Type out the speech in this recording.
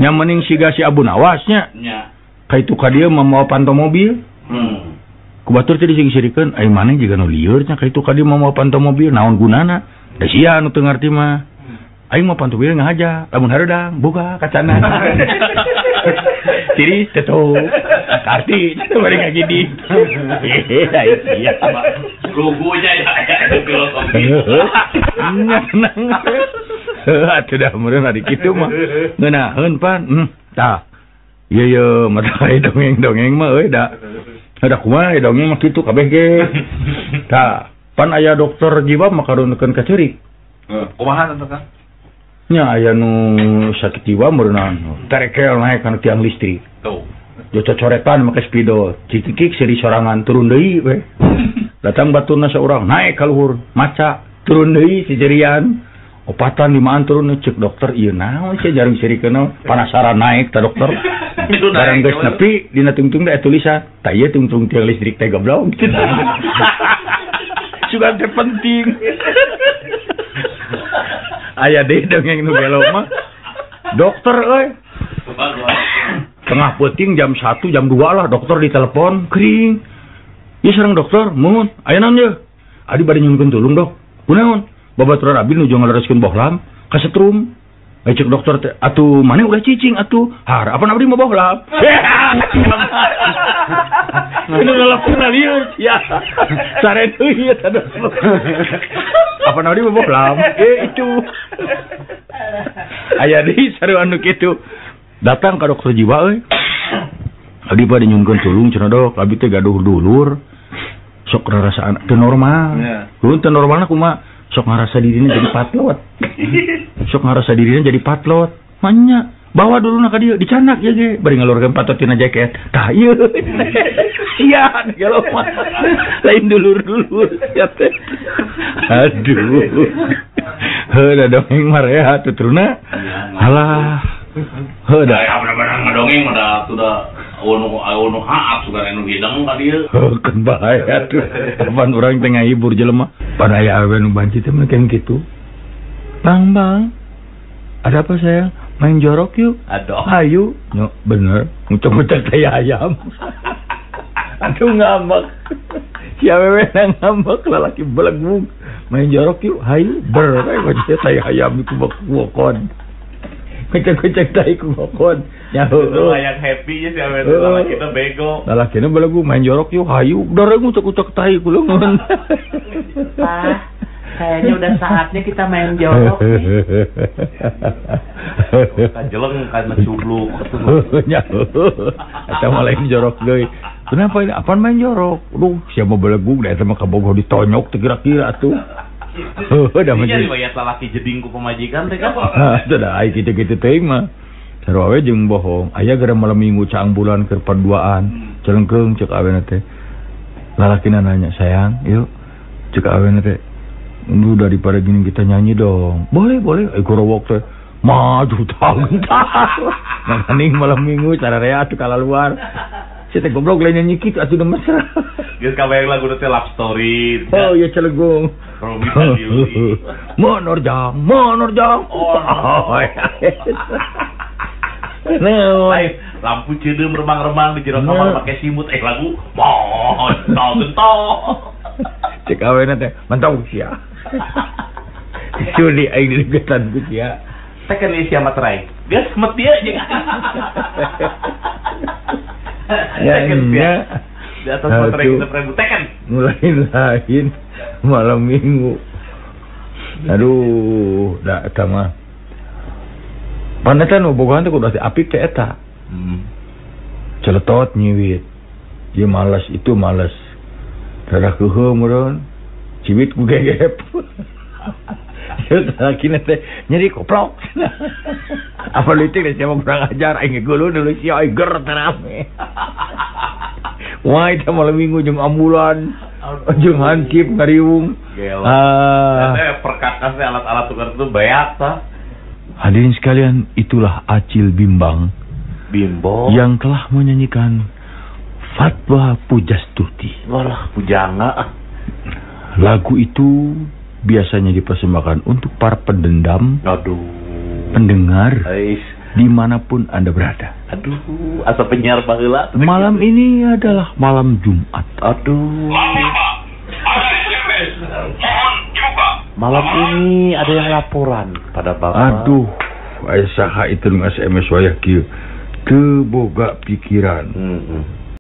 Nya mending siga si Abu Nawasnya. Nya. Kaitu ka dieu mamawa panto mobil. Kubatur teh dising-sirikeun ai maneh jiga nu lieur nya kaitu ka dieu mamawa panto mobil naon gunana? Da sia anu teu ngarti mah. Aing mah panto mobil ngahaja, lamun hareudang buka kacana. Tiris teto. Karti bari ngagidi. Iya. Lugunya ya filosofi. Atuh dah meureun ari kitu mah. Ngeunaheun pan. Tah. Ieu mata dongeng-dongeng mah euy da. Ada kumaha dongeng mah kitu kabeh ge. Tah, pan aya dokter jiwa makarunekeun ka ceurik. Kumaha teh Kang? Nya aya nu sakit jiwa meureunna. Terekel naik kana tiang listrik. Tuh. Jo cocoretan make spidol. Cikik seri sorangan turun deui we. Datang baturna saurang naik ka luhur, maca turun deui si jerian. Opatan limaan turun cek dokter ieu naon sia jaring sirikeun panasaran naik ta dokter. Barang geus nepi dina tungtung da tulisan tah ieu tungtung tiang listrik teh goblok. Sugan teh penting. Aya deui dongeng nu belo mah. Dokter euy. Tengah peuting jam 1 jam 2 lah dokter ditelepon kering. Ieu sareng dokter, mun aya naon ye? Adi bade nyunkeun tulung dok. Kunaon? Babaturan abi nuju ngalereskeun bohlam ka setrum. Cek dokter teh, atuh maneh udah cicing atuh. Harapan abdi mah bohlam. Ini nelpon lieur sia. Sare deui eta dokter. Apa abdi mah bohlam? Itu. Aya deui sarua anu kitu. Datang ka dokter jiwa euy. Abdi bade nyunkeun tulung cenah dok, abdi teh gaduh dulur. Sok rarasaan teu normal. Ulun teu normalna kumaha? Sok ngarasa dirina jadi patlot. Sok ngarasa dirina jadi patlot. Manya, bawa dulu na ka dieu dicanak ya ge, bari ngalurkeun patot tina jaket. Tah ieu. Sia gelo mah. Lain dulur-dulur ya teh. Aduh. Heuh dongeng mah rea tuturna. Alah. Heuh da. Ya bener-bener ngadongeng mah sudah anu haap sugan anu hidang ka dieu. Kan bahaya tuh. Kapan urang teh ngahibur jelema. Pan aya awe nu banci teh mah kayak gitu. Bang, ada apa sayang? Main jorok yuk. Aduh. Ayo. No, bener. Ngucap-ngucap kayak ayam. Aduh ngambek. Si awewe na ngambek lalaki belegung. Main jorok yuk. Hayu. Macam saya ayam itu bakon. Ngucap-ngucap tai ku bakon. Itu yang happy ya si awewe lalaki kita bego. Lalaki na belegung main jorok yuk. Hayu. Dore ngucap-ngucap tai ku leungeun. Kayaknya udah saatnya kita main jorok nih. Kajeleng karena cubluk. Eta mah lain jorok deui. Kenapa ini? Apaan main jorok? Duh, siapa belegung da eta mah kabogoh ditonyok teh kira-kira atuh. Udah mah jadi bayat lalaki jeding ku pemajikan teh kan. Teu da ai kitu-kitu teuing mah. Sarua we jeung bohong. Aya gara malam minggu caang bulan keur paduaan. Celengkeung ceuk awena teh. Lalakina nanya, "Sayang, yuk." Ceuk awena teh. Lu daripada gini kita nyanyi dong. Boleh. Gorowok teh maju tang-tang. Nanging malam minggu cara rea atuh kala luar. Si teh goblok lain nyanyi kitu atuh mesra. Geus kabayang lagu teh love story. Oh iya celegung. Romita Yuli. Monorjang. Oh. Lain lampu cedeum remang-remang di jero kamar make simut lagu. Gentol. Cek awena teh mantau sia. Suli aing digetan ku sia. Tekan isi materai. Geus met dia jeung. Ya. Di atas materai kita prebu tekan. Lain malam minggu. Aduh, da eta mah. Panetan bogohan teh kudu apik teh eta. Celetot nyiwit. Ieu malas itu malas. Dadah keuheum meureun. Ciwit ku gegep. Lakina teh nyeri koplok. Apa leutik da siapa kurang ajar aing geuleuh deuleu sia aing ger terame. Wah, itu malam minggu jeung ambulan. Jeung hankip ngariung. Perkakas alat-alat tukar itu beak tah. Hadirin sekalian, itulah Acil Bimbang yang telah menyanyikan Fatwa Pujastuti. Walah, pujangga. Lagu itu biasanya dipersembahkan untuk para pendendam, Aduh. pendengar, dimanapun Anda berada. Aduh, asa penyiar baheula. Malam ini adalah malam Jumat. Aduh. Bapak, ada SMS. Mohon dibuka. Malam ini ada yang laporan pada Bapak. Aduh, saha itu nu SMS wayah kieu. Teu boga pikiran.